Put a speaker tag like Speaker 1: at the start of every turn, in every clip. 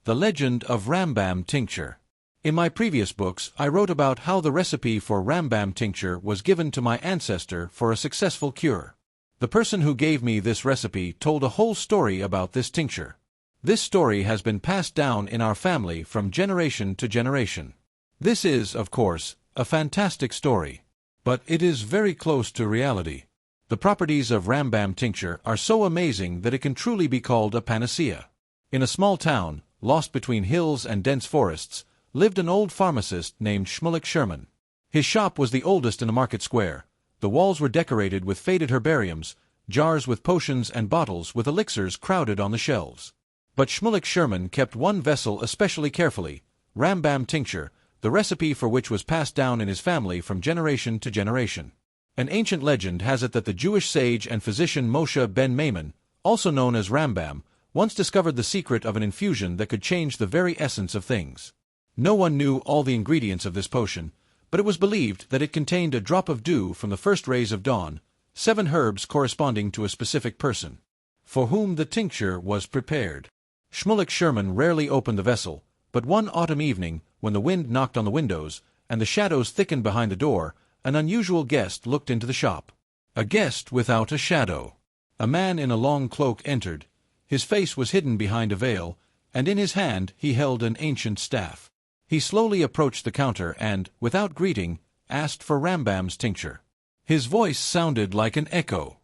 Speaker 1: The Legend of Rambam Tincture. In my previous books, I wrote about how the recipe for Rambam Tincture was given to my ancestor for a successful cure. The person who gave me this recipe told a whole story about this tincture. This story has been passed down in our family from generation to generation. This is, of course, a fantastic story, but it is very close to reality. The properties of Rambam Tincture are so amazing that it can truly be called a panacea. In a small town, lost between hills and dense forests, lived an old pharmacist named Shulman. His shop was the oldest in the market square. The walls were decorated with faded herbariums, jars with potions and bottles with elixirs crowded on the shelves. But Shulman kept one vessel especially carefully, Rambam Tincture, the recipe for which was passed down in his family from generation to generation. An ancient legend has it that the Jewish sage and physician Moshe ben Maimon, also known as Rambam, once discovered the secret of an infusion that could change the very essence of things. No one knew all the ingredients of this potion, but it was believed that it contained a drop of dew from the first rays of dawn, 7 herbs corresponding to a specific person, for whom the tincture was prepared. Shulman rarely opened the vessel, but one autumn evening, when the wind knocked on the windows, and the shadows thickened behind the door, an unusual guest looked into the shop. A guest without a shadow. A man in a long cloak entered. His face was hidden behind a veil, and in his hand he held an ancient staff. He slowly approached the counter and, without greeting, asked for Rambam's tincture. His voice sounded like an echo.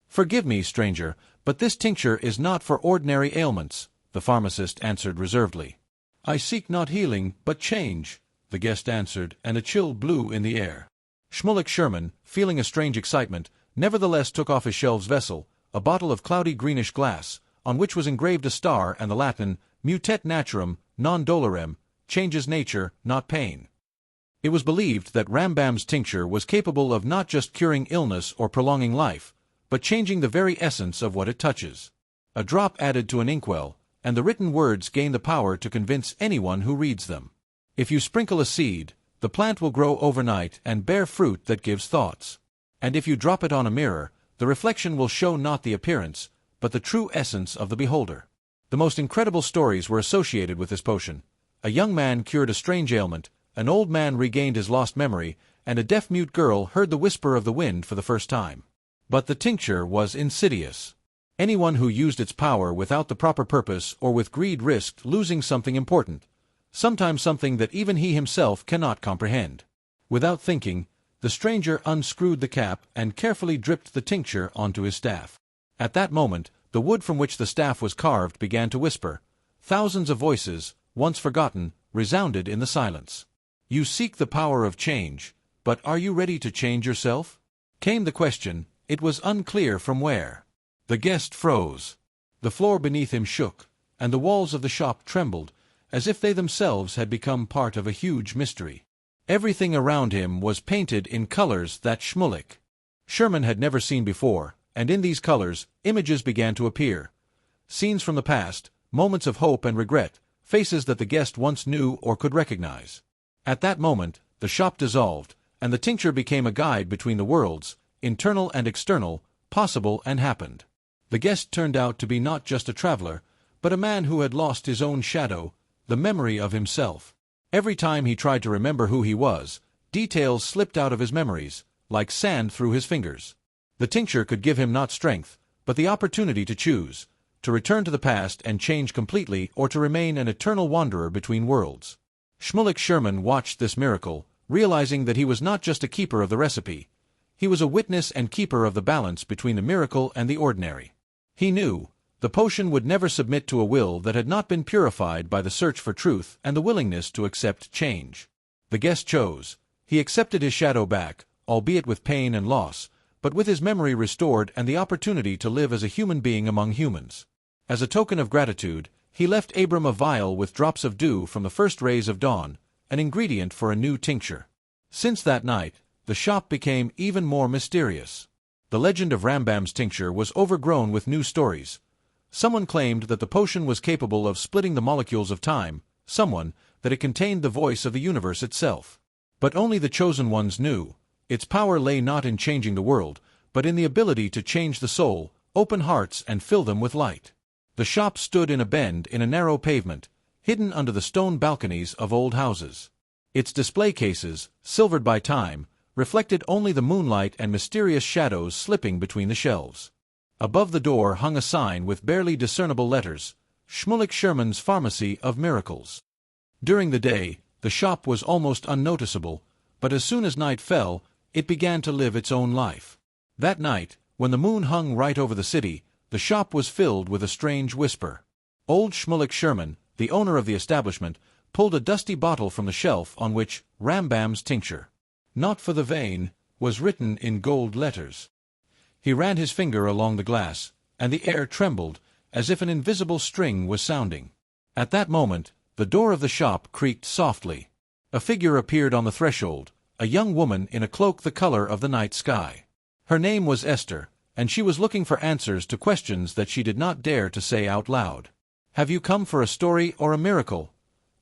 Speaker 1: "Forgive me, stranger, but this tincture is not for ordinary ailments," the pharmacist answered reservedly. "I seek not healing, but change," the guest answered, and a chill blew in the air. Shulman, feeling a strange excitement, nevertheless took off his shelves vessel, a bottle of cloudy greenish glass, on which was engraved a star and the Latin, mutet naturam, non dolorem, changes nature, not pain. It was believed that Rambam's tincture was capable of not just curing illness or prolonging life, but changing the very essence of what it touches. A drop added to an inkwell, and the written words gain the power to convince anyone who reads them. If you sprinkle a seed, the plant will grow overnight and bear fruit that gives thoughts. And if you drop it on a mirror, the reflection will show not the appearance, but the true essence of the beholder. The most incredible stories were associated with this potion. A young man cured a strange ailment, an old man regained his lost memory, and a deaf-mute girl heard the whisper of the wind for the first time. But the tincture was insidious. Anyone who used its power without the proper purpose or with greed risked losing something important, sometimes something that even he himself cannot comprehend. Without thinking, the stranger unscrewed the cap and carefully dripped the tincture onto his staff. At that moment, the wood from which the staff was carved began to whisper. Thousands of voices, once forgotten, resounded in the silence. "You seek the power of change, but are you ready to change yourself?" Came the question. It was unclear from where. The guest froze. The floor beneath him shook, and the walls of the shop trembled, as if they themselves had become part of a huge mystery. Everything around him was painted in colors that Shulman had never seen before, and in these colors, images began to appear. Scenes from the past, moments of hope and regret, faces that the guest once knew or could recognize. At that moment, the shop dissolved, and the tincture became a guide between the worlds, internal and external, possible and happened. The guest turned out to be not just a traveler, but a man who had lost his own shadow, the memory of himself. Every time he tried to remember who he was, details slipped out of his memories, like sand through his fingers. The tincture could give him not strength, but the opportunity to choose, to return to the past and change completely or to remain an eternal wanderer between worlds. Shulman watched this miracle, realizing that he was not just a keeper of the recipe. He was a witness and keeper of the balance between the miracle and the ordinary. He knew the potion would never submit to a will that had not been purified by the search for truth and the willingness to accept change. The guest chose. He accepted his shadow back, albeit with pain and loss, but with his memory restored and the opportunity to live as a human being among humans. As a token of gratitude, he left Abram a vial with drops of dew from the first rays of dawn, an ingredient for a new tincture. Since that night, the shop became even more mysterious. The legend of Rambam's tincture was overgrown with new stories. Someone claimed that the potion was capable of splitting the molecules of time, someone that it contained the voice of the universe itself. But only the chosen ones knew. Its power lay not in changing the world, but in the ability to change the soul, open hearts and fill them with light. The shop stood in a bend in a narrow pavement, hidden under the stone balconies of old houses. Its display cases, silvered by time, reflected only the moonlight and mysterious shadows slipping between the shelves. Above the door hung a sign with barely discernible letters, Shulman's Pharmacy of Miracles. During the day, the shop was almost unnoticeable, but as soon as night fell, it began to live its own life. That night, when the moon hung right over the city, the shop was filled with a strange whisper. Old Shulman, the owner of the establishment, pulled a dusty bottle from the shelf on which Rambam's Tincture, not for the vain, was written in gold letters. He ran his finger along the glass, and the air trembled, as if an invisible string was sounding. At that moment, the door of the shop creaked softly. A figure appeared on the threshold, a young woman in a cloak the color of the night sky. Her name was Esther, and she was looking for answers to questions that she did not dare to say out loud. "Have you come for a story or a miracle?"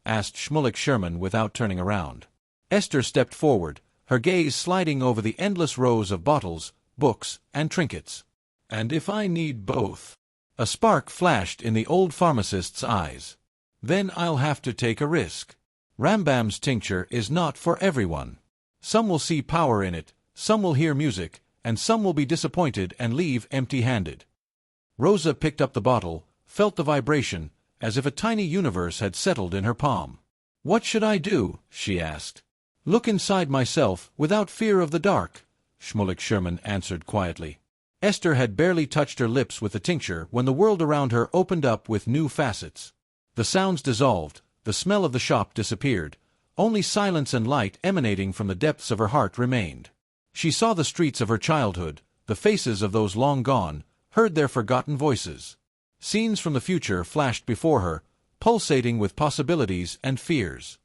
Speaker 1: asked Shulman without turning around. Esther stepped forward, her gaze sliding over the endless rows of bottles, books, and trinkets. "And if I need both?" A spark flashed in the old pharmacist's eyes. "Then I'll have to take a risk. Rambam's Tincture is not for everyone. Some will see power in it, some will hear music, and some will be disappointed and leave empty-handed." Rosa picked up the bottle, felt the vibration, as if a tiny universe had settled in her palm. "What should I do?" she asked. "Look inside myself, without fear of the dark," Shulman answered quietly. Esther had barely touched her lips with the tincture when the world around her opened up with new facets. The sounds dissolved, the smell of the shop disappeared, only silence and light emanating from the depths of her heart remained. She saw the streets of her childhood, the faces of those long gone, heard their forgotten voices. Scenes from the future flashed before her, pulsating with possibilities and fears.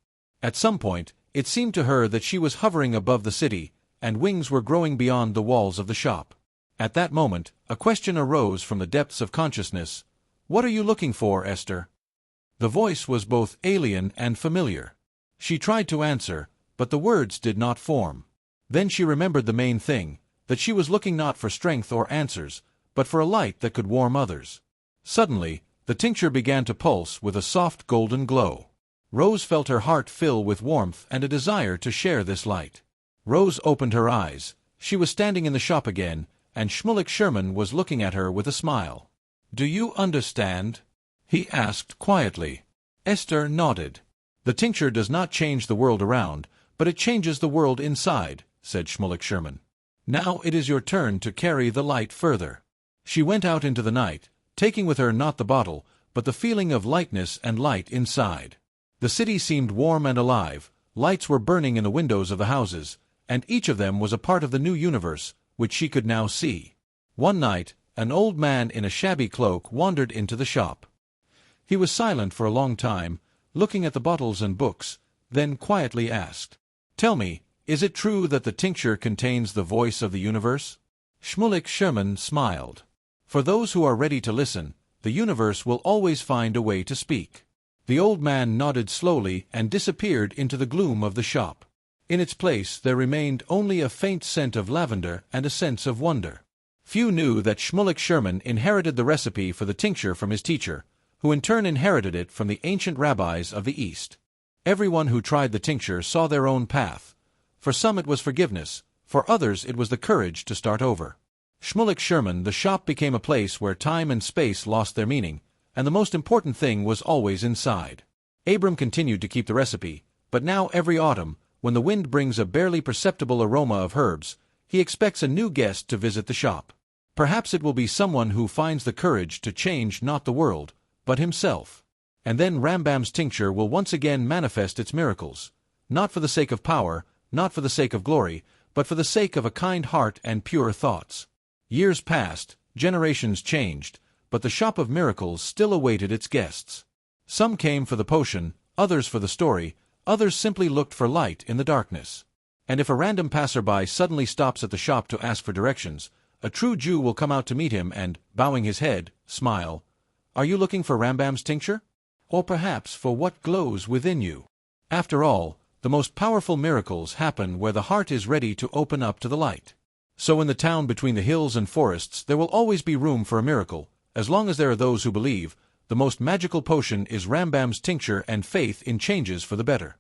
Speaker 1: At some point, it seemed to her that she was hovering above the city, and wings were growing beyond the walls of the shop. At that moment, a question arose from the depths of consciousness. "What are you looking for, Esther?" The voice was both alien and familiar. She tried to answer, but the words did not form. Then she remembered the main thing, that she was looking not for strength or answers, but for a light that could warm others. Suddenly, the tincture began to pulse with a soft golden glow. Rose felt her heart fill with warmth and a desire to share this light. Rose opened her eyes. She was standing in the shop again, and Shulman was looking at her with a smile. "Do you understand?" he asked quietly. Esther nodded. "The tincture does not change the world around, but it changes the world inside," said Shulman. "Now it is your turn to carry the light further." She went out into the night, taking with her not the bottle, but the feeling of lightness and light inside. The city seemed warm and alive, lights were burning in the windows of the houses, and each of them was a part of the new universe, which she could now see. One night, an old man in a shabby cloak wandered into the shop. He was silent for a long time, looking at the bottles and books, then quietly asked, "Tell me, is it true that the tincture contains the voice of the universe?" Shulman smiled. "For those who are ready to listen, the universe will always find a way to speak." The old man nodded slowly and disappeared into the gloom of the shop. In its place there remained only a faint scent of lavender and a sense of wonder. Few knew that Shulman inherited the recipe for the tincture from his teacher, who in turn inherited it from the ancient rabbis of the East. Everyone who tried the tincture saw their own path. For some it was forgiveness, for others it was the courage to start over. Shulman, the shop became a place where time and space lost their meaning, and the most important thing was always inside. Abram continued to keep the recipe, but now every autumn, when the wind brings a barely perceptible aroma of herbs, he expects a new guest to visit the shop. Perhaps it will be someone who finds the courage to change not the world, but himself. And then Rambam's tincture will once again manifest its miracles, not for the sake of power, not for the sake of glory, but for the sake of a kind heart and pure thoughts. Years passed, generations changed, but the shop of miracles still awaited its guests. Some came for the potion, others for the story, others simply looked for light in the darkness. And if a random passerby suddenly stops at the shop to ask for directions, a true Jew will come out to meet him and, bowing his head, smile. "Are you looking for Rambam's tincture? Or perhaps for what glows within you?" After all, the most powerful miracles happen where the heart is ready to open up to the light. So in the town between the hills and forests there will always be room for a miracle, as long as there are those who believe, the most magical potion is Rambam's tincture and faith in changes for the better.